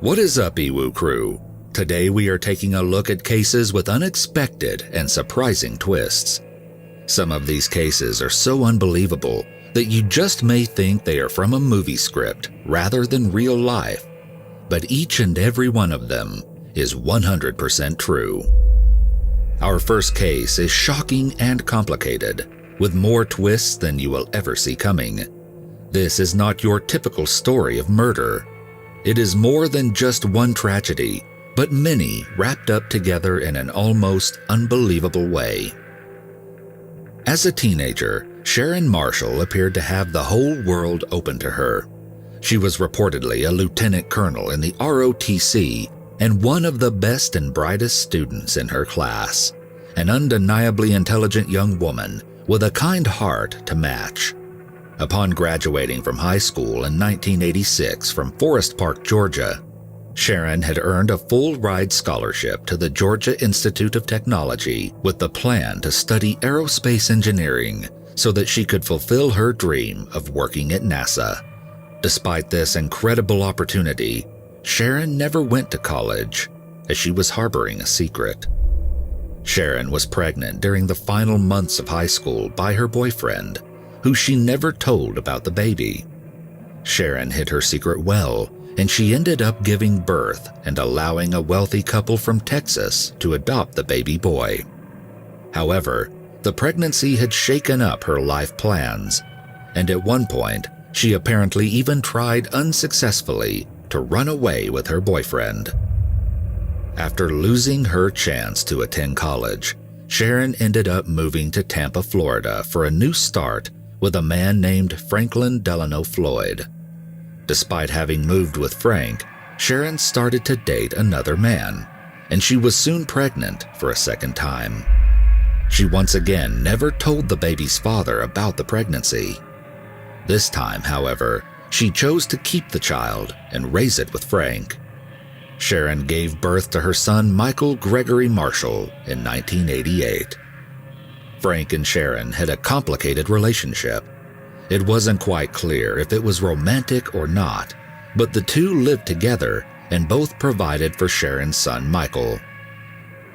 What is up, Iwu crew? Today we are taking a look at cases with unexpected and surprising twists. Some of these cases are so unbelievable that you just may think they are from a movie script rather than real life. But each and every one of them is 100% true. Our first case is shocking and complicated, with more twists than you will ever see coming. This is not your typical story of murder. It is more than just one tragedy, but many wrapped up together in an almost unbelievable way. As a teenager, Sharon Marshall appeared to have the whole world open to her. She was reportedly a lieutenant colonel in the ROTC and one of the best and brightest students in her class, an undeniably intelligent young woman with a kind heart to match. Upon graduating from high school in 1986 from Forest Park, Georgia, Sharon had earned a full-ride scholarship to the Georgia Institute of Technology with the plan to study aerospace engineering so that she could fulfill her dream of working at NASA. Despite this incredible opportunity, Sharon never went to college, as she was harboring a secret. Sharon was pregnant during the final months of high school by her boyfriend, who she never told about the baby. Sharon hid her secret well, and she ended up giving birth and allowing a wealthy couple from Texas to adopt the baby boy. However, the pregnancy had shaken up her life plans, and at one point, she apparently even tried unsuccessfully to run away with her boyfriend. After losing her chance to attend college, Sharon ended up moving to Tampa, Florida for a new start with a man named Franklin Delano Floyd. Despite having moved with Frank, Sharon started to date another man, and she was soon pregnant for a second time. She once again never told the baby's father about the pregnancy. This time, however, she chose to keep the child and raise it with Frank. Sharon gave birth to her son Michael Gregory Marshall in 1988. Frank and Sharon had a complicated relationship. It wasn't quite clear if it was romantic or not, but the two lived together and both provided for Sharon's son Michael.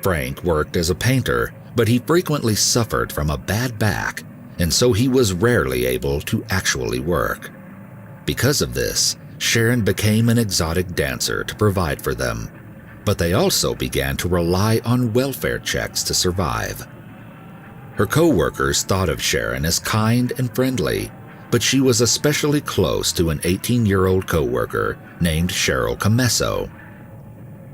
Frank worked as a painter, but he frequently suffered from a bad back, and so he was rarely able to actually work. Because of this, Sharon became an exotic dancer to provide for them, but they also began to rely on welfare checks to survive. Her co-workers thought of Sharon as kind and friendly, but she was especially close to an 18-year-old co-worker named Cheryl Camesso.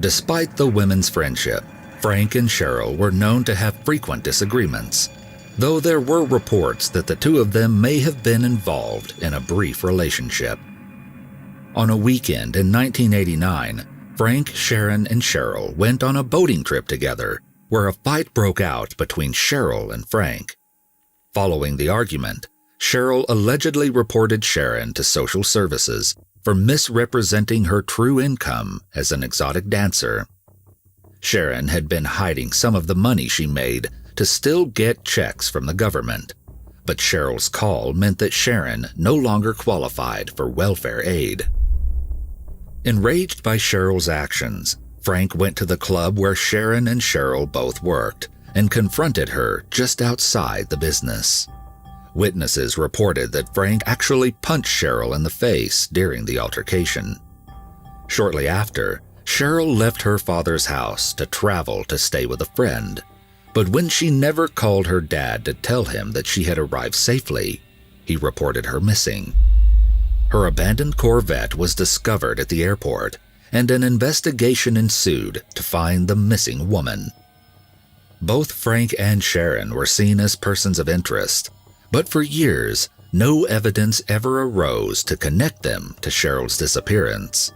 Despite the women's friendship, Frank and Cheryl were known to have frequent disagreements, though there were reports that the two of them may have been involved in a brief relationship. On a weekend in 1989, Frank, Sharon, and Cheryl went on a boating trip together, where a fight broke out between Cheryl and Frank. Following the argument, Cheryl allegedly reported Sharon to social services for misrepresenting her true income as an exotic dancer. Sharon had been hiding some of the money she made to still get checks from the government, but Cheryl's call meant that Sharon no longer qualified for welfare aid. Enraged by Cheryl's actions, Frank went to the club where Sharon and Cheryl both worked and confronted her just outside the business. Witnesses reported that Frank actually punched Cheryl in the face during the altercation. Shortly after, Cheryl left her father's house to travel to stay with a friend, but when she never called her dad to tell him that she had arrived safely, he reported her missing. Her abandoned Corvette was discovered at the airport, and an investigation ensued to find the missing woman. Both Frank and Sharon were seen as persons of interest, but for years, no evidence ever arose to connect them to Cheryl's disappearance.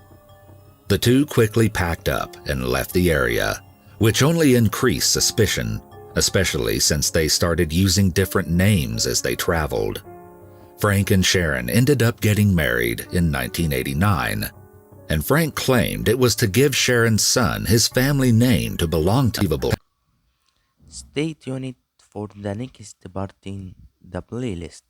The two quickly packed up and left the area, which only increased suspicion, especially since they started using different names as they traveled. Frank and Sharon ended up getting married in 1989, and Frank claimed it was to give Sharon's son his family name to belong to. Stay tuned for the next part in the playlist.